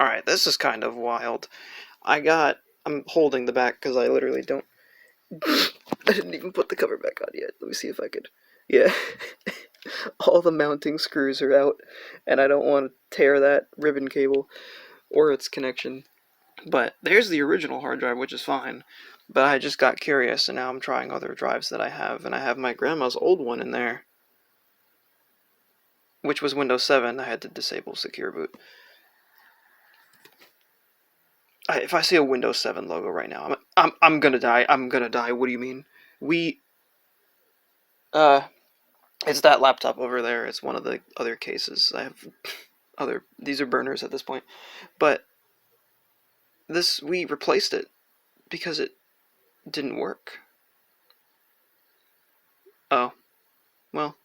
Alright, this is kind of wild. I'm holding the back because I literally don't. I didn't even put the cover back on yet. Let me see if I could. Yeah. All the mounting screws are out, and I don't want to tear that ribbon cable or its connection. But there's the original hard drive, which is fine. But I just got curious, and now I'm trying other drives that I have, and I have my grandma's old one in there, which was Windows 7. I had to disable Secure Boot. If I see a Windows 7 logo right now, I'm gonna die. I'm gonna die. What do you mean? We uh, it's that laptop over there. It's one of the other cases. I have other. These are burners at this point, but this we replaced it because it didn't work. Oh, well,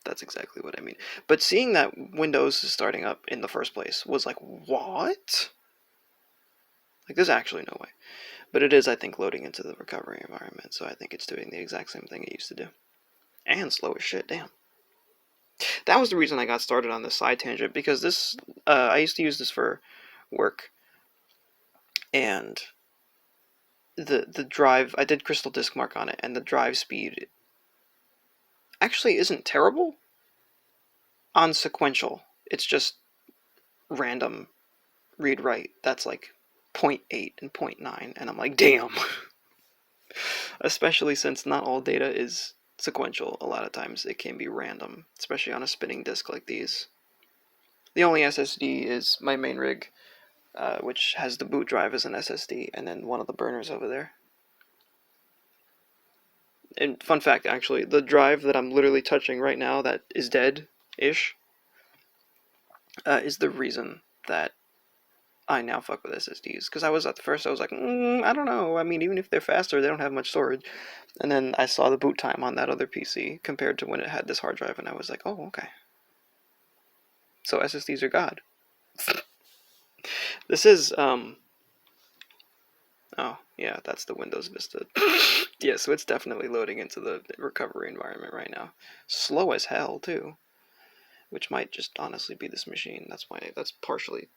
that's exactly what I mean. But seeing that Windows is starting up in the first place was like, what? Like, there's actually no way. But it is, I think, loading into the recovery environment, so I think it's doing the exact same thing it used to do. And slow as shit, damn. That was the reason I got started on this side tangent, because I used to use this for work, and the drive, I did Crystal Disk Mark on it, and the drive speed actually isn't terrible on sequential. It's just random read write. That's like 0.8 and 0.9, and I'm like, damn. Especially since not all data is sequential. A lot of times it can be random, especially on a spinning disk like these. The only SSD is my main rig, which has the boot drive as an SSD, and then one of the burners over there. And fun fact, actually, the drive that I'm literally touching right now that is dead-ish is the reason that I now fuck with SSDs. Because I was like, I don't know. I mean, even if they're faster, they don't have much storage. And then I saw the boot time on that other PC compared to when it had this hard drive, and I was like, oh, okay. So SSDs are god. This is, oh, yeah, that's the Windows Vista. Yeah, so it's definitely loading into the recovery environment right now. Slow as hell, too. Which might just honestly be this machine. That's partially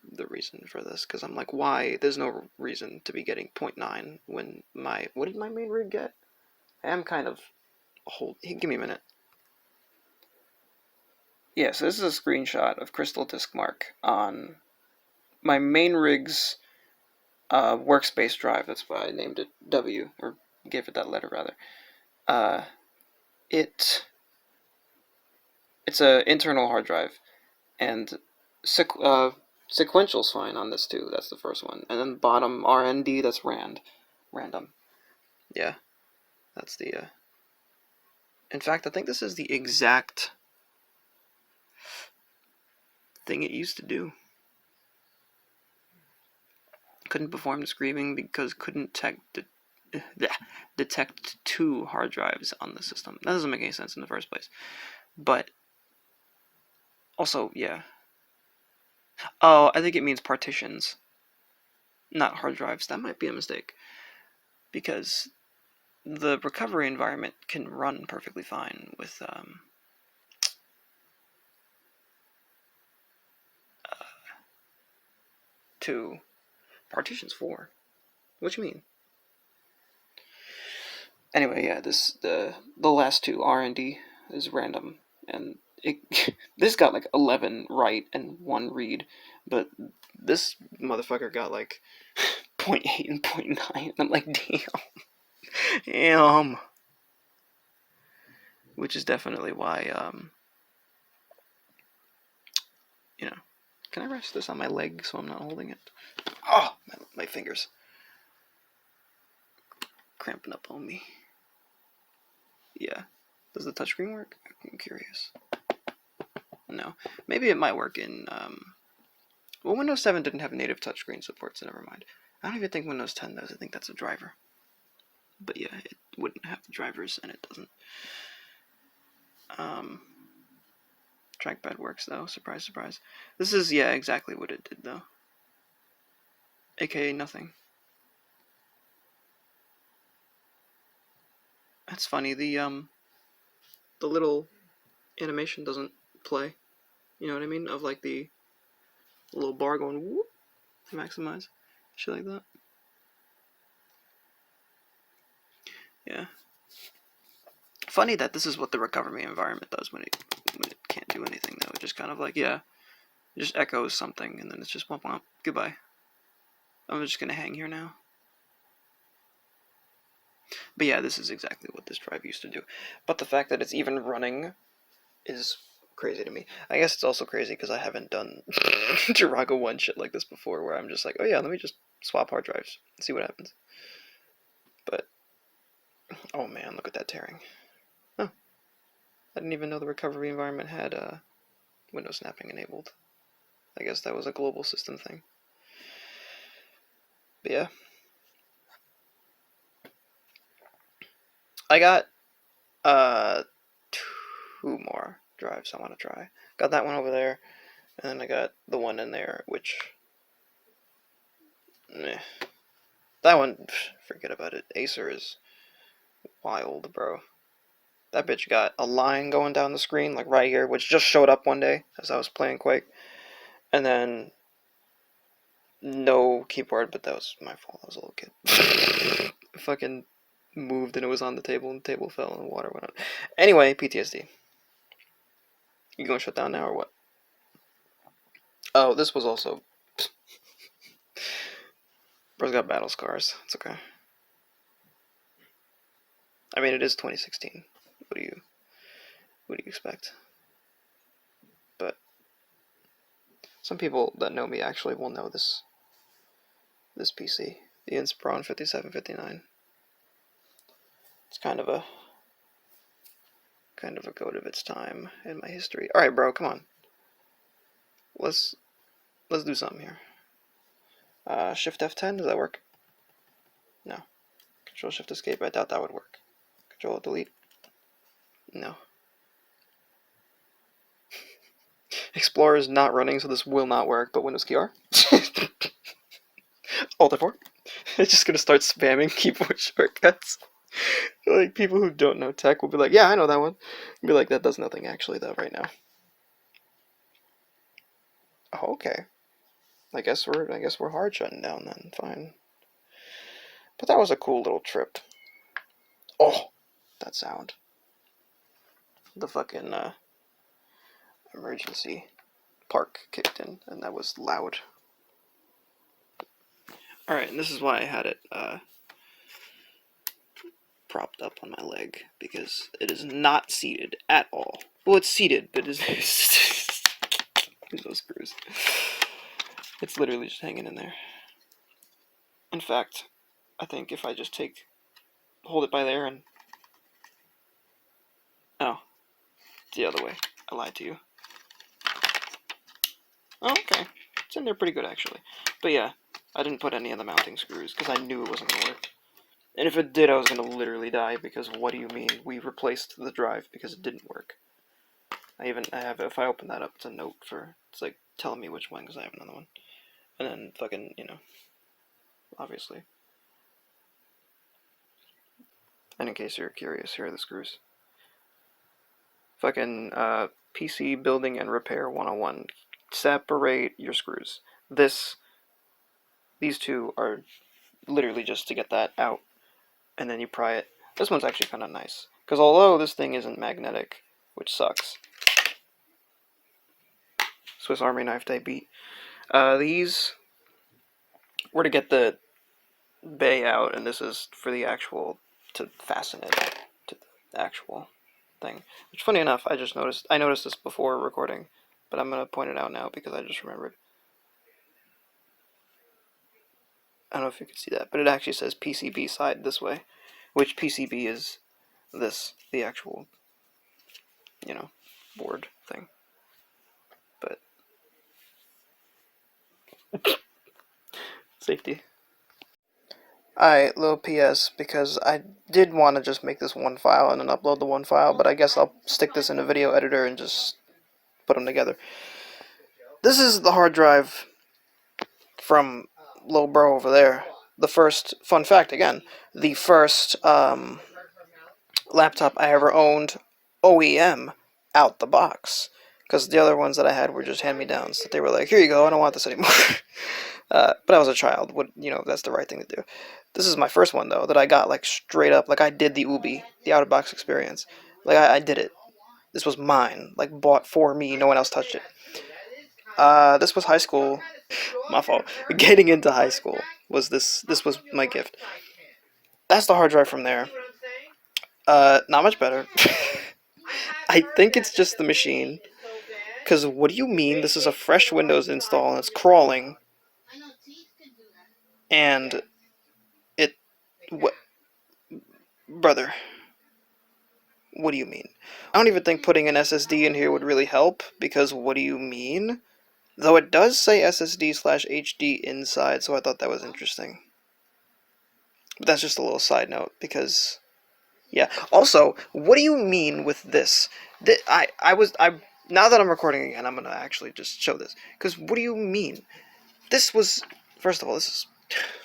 the reason for this, because I'm like, why? There's no reason to be getting 0.9 when what did my main rig get? I am kind of, give me a minute. Yeah, so this is a screenshot of Crystal Disk Mark on my main rig's workspace drive. That's why I named it W, or gave it that letter rather. It's a internal hard drive, and sequential's fine on this too. That's the first one, and then bottom RND, that's random. Yeah, that's the. In fact, I think this is the exact thing it used to do. Couldn't perform the screaming because couldn't detect two hard drives on the system. That doesn't make any sense in the first place. But also, yeah. Oh, I think it means partitions, not hard drives. That might be a mistake, because the recovery environment can run perfectly fine with two partitions. 4. What you mean? Anyway, yeah, the last two R&D is random, and this got like 11 write and 1 read, but this motherfucker got like 0.8 and 0.9. I'm like, damn. Which is definitely why, you know, can I rest this on my leg so I'm not holding it? Oh, my fingers cramping up on me. Yeah. Does the touchscreen work? I'm curious. No. Maybe it might work in, well, Windows 7 didn't have native touchscreen support, so never mind. I don't even think Windows 10 does. I think that's a driver. But yeah, it wouldn't have the drivers, and it doesn't. Trackpad works, though. Surprise, surprise. This is, yeah, exactly what it did, though. AKA nothing. That's funny. The little animation doesn't play. You know what I mean? Of like the little bar going whoop to maximize. Shit like that. Yeah. Funny that this is what the recovery environment does when it can't do anything though. It just kind of like, yeah, it just echoes something and then it's just womp womp. Goodbye. I'm just gonna hang here now. But yeah, this is exactly what this drive used to do. But the fact that it's even running is crazy to me. I guess it's also crazy because I haven't done Jirago 1 shit like this before where I'm just like, oh yeah, let me just swap hard drives and see what happens. But, oh man, look at that tearing. Oh, I didn't even know the recovery environment had window snapping enabled. I guess that was a global system thing. But yeah. I got two more drives I want to try. Got that one over there, and then I got the one in there, which, that one, forget about it. Acer is wild, bro. That bitch got a line going down the screen, like right here, which just showed up one day as I was playing Quake, and then no keyboard, but that was my fault. I was a little kid. I fucking moved and it was on the table, and the table fell and the water went out. Anyway, PTSD. You gonna shut down now or what? Oh, this was also. Bro's got battle scars. It's okay. I mean, it is 2016. What do you expect? But some people that know me actually will know this PC, the Inspiron 5759. It's kind of a goat of its time in my history. All right, bro, come on. Let's do something here. Shift F10, does that work? No. Control Shift Escape, I doubt that would work. Control Delete? No. Explorer is not running, so this will not work, but Windows key R. Alt F4. It's just gonna start spamming keyboard shortcuts. Like, people who don't know tech will be like, yeah, I know that one. Be like, that does nothing actually, though, right now. Oh, okay. I guess we're hard shutting down then. Fine. But that was a cool little trip. Oh, that sound. The fucking emergency park kicked in, and that was loud. Alright, and this is why I had it propped up on my leg, because it is not seated at all. Well, it's seated, but it's there's no screws. It's literally just hanging in there. In fact, I think if I just hold it by there and... Oh, it's the other way. I lied to you. Oh, okay. It's in there pretty good, actually. But yeah, I didn't put any of the mounting screws, because I knew it wasn't going to work. And if it did, I was going to literally die, because what do you mean? We replaced the drive because it didn't work. I have, if I open that up, it's a note it's like telling me which one, because I have another one. And then fucking, obviously. And in case you're curious, here are the screws. Fucking, PC Building and Repair 101. Separate your screws. These two are literally just to get that out, and then you pry it. This one's actually kind of nice, because although this thing isn't magnetic, which sucks. Swiss Army knife type beat. These were to get the bay out, and this is for the actual, to fasten it to the actual thing. Which, funny enough, I noticed this before recording, but I'm going to point it out now because I just remembered. I don't know if you can see that, but it actually says PCB side this way, which PCB is the actual, board thing. But safety. Alright, little PS, because I did want to just make this one file and then upload the one file, but I guess I'll stick this in a video editor and just put them together. This is the hard drive from Lil Bro over there. The first, fun fact again, the first laptop I ever owned OEM out the box. because the other ones that I had were just hand-me-downs that they were like, here you go, I don't want this anymore. But I was a child. That's the right thing to do. This is my first one though that I got like straight up. Like I did the Ubi, the out of box experience. Like I did it. This was mine. Like bought for me. No one else touched it. This was high school. My fault. Getting into high school was this. This was my gift. That's the hard drive from there. Not much better. I think it's just the machine. Because what do you mean this is a fresh Windows install and it's crawling? And it... What? Brother. What do you mean? I don't even think putting an SSD in here would really help, because what do you mean? Though it does say SSD/HD inside, so I thought that was interesting. But that's just a little side note, because... Yeah. Also, what do you mean with this? Now that I'm recording again, I'm gonna actually just show this. Because what do you mean? This was... First of all, this is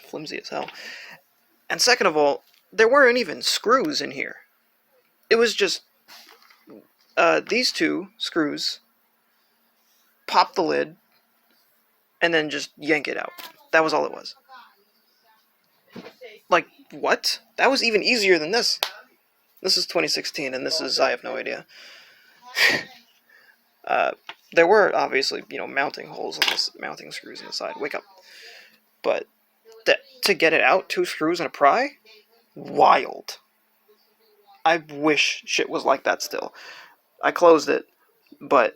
flimsy as hell. And second of all, there weren't even screws in here. It was just... these two screws, pop the lid, and then just yank it out. That was all it was. Like, what? That was even easier than this. This is 2016, and this is, I have no idea. There were, obviously, mounting holes in this, mounting screws in the side. Wake up. But, to get it out, 2 screws and a pry? Wild. I wish shit was like that still. I closed it, but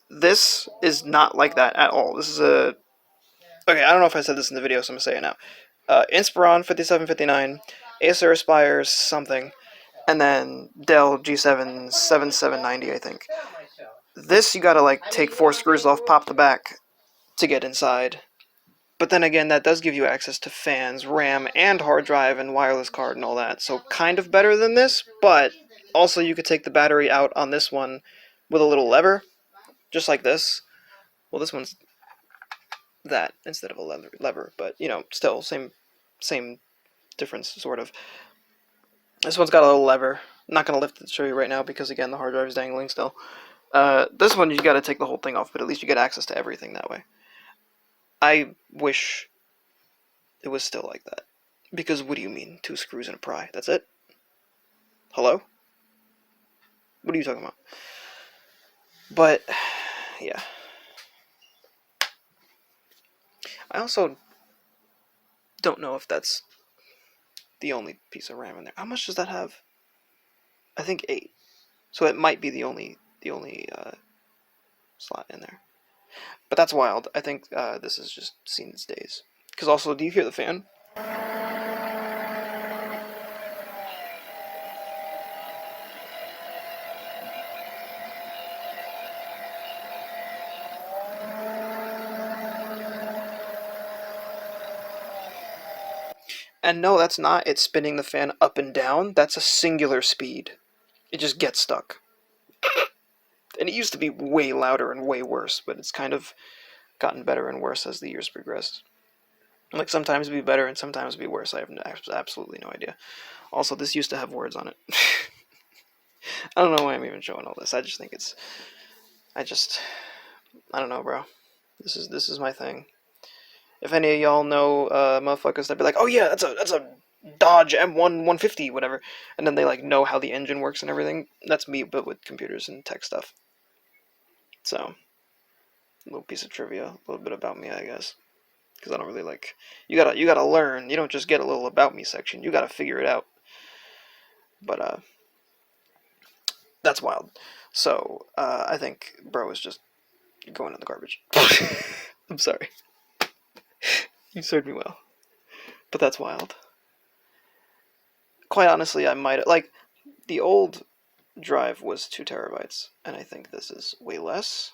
this is not like that at all. This is a... Okay, I don't know if I said this in the video, so I'm going to say it now. Inspiron 5759, Acer Aspire something, and then Dell G7 7790, I think. This, you gotta, like, take 4 screws off, pop the back to get inside. But then again, that does give you access to fans, RAM, and hard drive, and wireless card, and all that. So, kind of better than this, but also you could take the battery out on this one with a little lever, just like this. Well, this one's that instead of a lever, but, still, same difference, sort of. This one's got a little lever. I'm not going to lift it to show you right now because, again, the hard drive is dangling still. This one, you got to take the whole thing off, but at least you get access to everything that way. I wish it was still like that. Because what do you mean? 2 screws and a pry. That's it? Hello? What are you talking about? But, yeah. I also don't know if that's the only piece of RAM in there. How much does that have? I think 8. So it might be the only slot in there. But that's wild. I think this has just seen its days. Because also, do you hear the fan? And no, that's not it spinning the fan up and down. That's a singular speed. It just gets stuck. And it used to be way louder and way worse, but it's kind of gotten better and worse as the years progressed. Like, sometimes it'd be better and sometimes it'd be worse. I have absolutely no idea. Also, this used to have words on it. I don't know why I'm even showing all this. I just think it's... I don't know, bro. This is my thing. If any of y'all know motherfuckers that'd be like, oh yeah, that's a Dodge M1 150, whatever, and then they like know how the engine works and everything. That's me, but with computers and tech stuff. So, a little piece of trivia, a little bit about me, I guess, because I don't really like. You gotta learn. You don't just get a little about me section. You gotta figure it out. But that's wild. So I think bro is just going in the garbage. I'm sorry. You served me well, but that's wild. Quite honestly, I might like the old drive was 2 terabytes, and I think this is way less.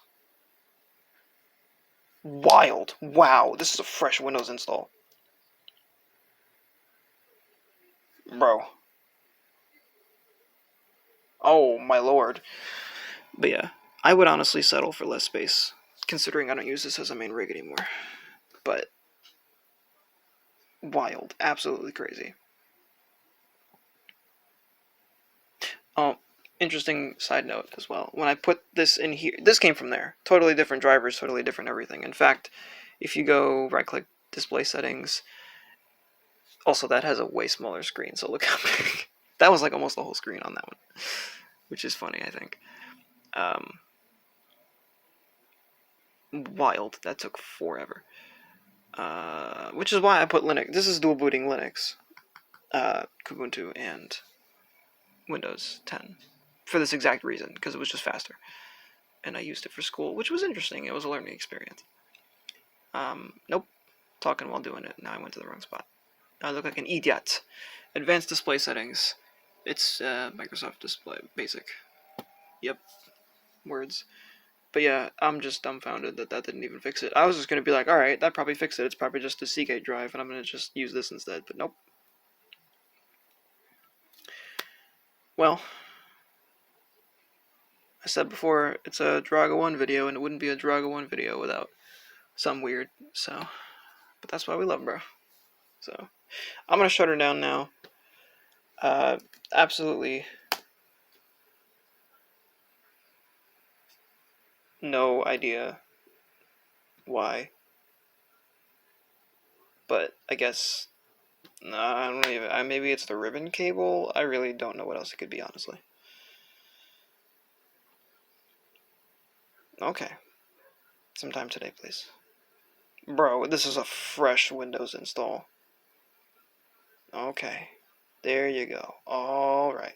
Wild. Wow, this is a fresh Windows install. Bro. Oh, my lord. But yeah, I would honestly settle for less space, considering I don't use this as a main rig anymore. But wild. Absolutely crazy. interesting side note as well. When I put this in here, this came from there. Totally different drivers, totally different everything. In fact, if you go right-click display settings, also that has a way smaller screen, so look how big. That was like almost the whole screen on that one, which is funny, I think. Wild. That took forever. Which is why I put Linux. This is dual booting Linux, Kubuntu, and Windows 10 for this exact reason, because it was just faster. And I used it for school, which was interesting. It was a learning experience. Nope. Talking while doing it. Now I went to the wrong spot. I look like an idiot. Advanced display settings. It's Microsoft Display Basic. Yep. Words. But yeah, I'm just dumbfounded that didn't even fix it. I was just going to be like, alright, that probably fixed it. It's probably just a Seagate drive, and I'm going to just use this instead. But nope. Well, I said before, it's a Drago 1 video, and it wouldn't be a Drago 1 video without some weird, so. But that's why we love bro. So, I'm going to shut her down now. Absolutely no idea why. But I guess, I don't even, maybe it's the ribbon cable? I really don't know what else it could be, honestly. Okay. Sometime today, please. Bro, this is a fresh Windows install. Okay. There you go. Alright.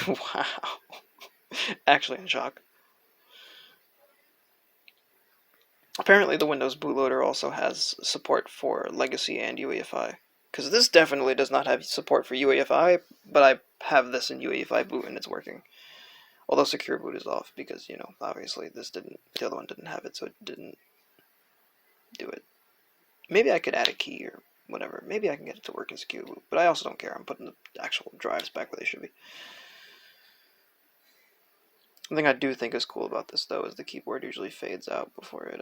Wow. Actually in shock. Apparently the Windows bootloader also has support for Legacy and UEFI. Because this definitely does not have support for UEFI, but I have this in UEFI boot and it's working. Although secure boot is off because, obviously the other one didn't have it, so it didn't do it. Maybe I could add a key or whatever. Maybe I can get it to work in secure boot, but I also don't care. I'm putting the actual drives back where they should be. The thing I do think is cool about this, though, is the keyboard usually fades out before it,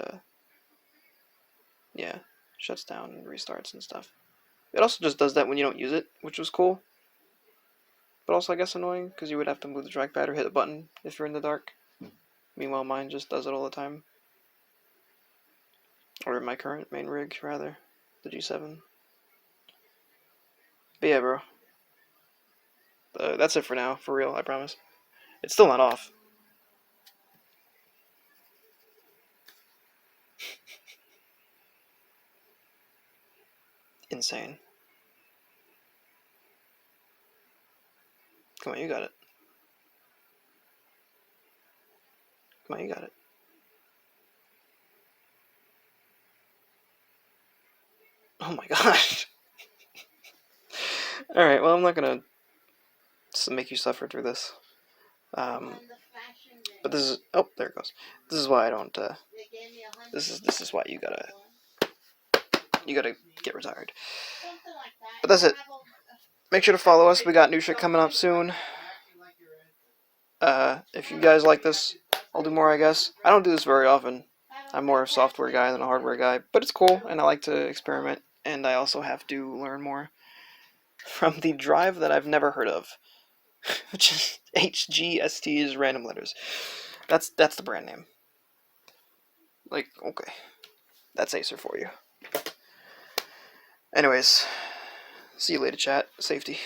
shuts down and restarts and stuff. It also just does that when you don't use it, which was cool. But also, I guess, annoying, because you would have to move the trackpad or hit a button if you're in the dark. Meanwhile, mine just does it all the time. Or my current main rig, rather. The G7. But yeah, bro. That's it for now, for real, I promise. It's still not off. Insane. Come on, you got it. Come on, you got it. Oh my gosh. Alright, well, I'm not gonna make you suffer through this. But this is... Oh, there it goes. This is why I don't, This is why you gotta get retired. But that's it. Make sure to follow us. We got new shit coming up soon. If you guys like this, I'll do more, I guess. I don't do this very often. I'm more a software guy than a hardware guy, but it's cool, and I like to experiment, and I also have to learn more from the drive that I've never heard of, which is HGST's Random Letters. That's the brand name. Like, okay. That's Acer for you. Anyways, see you later, chat. Safety.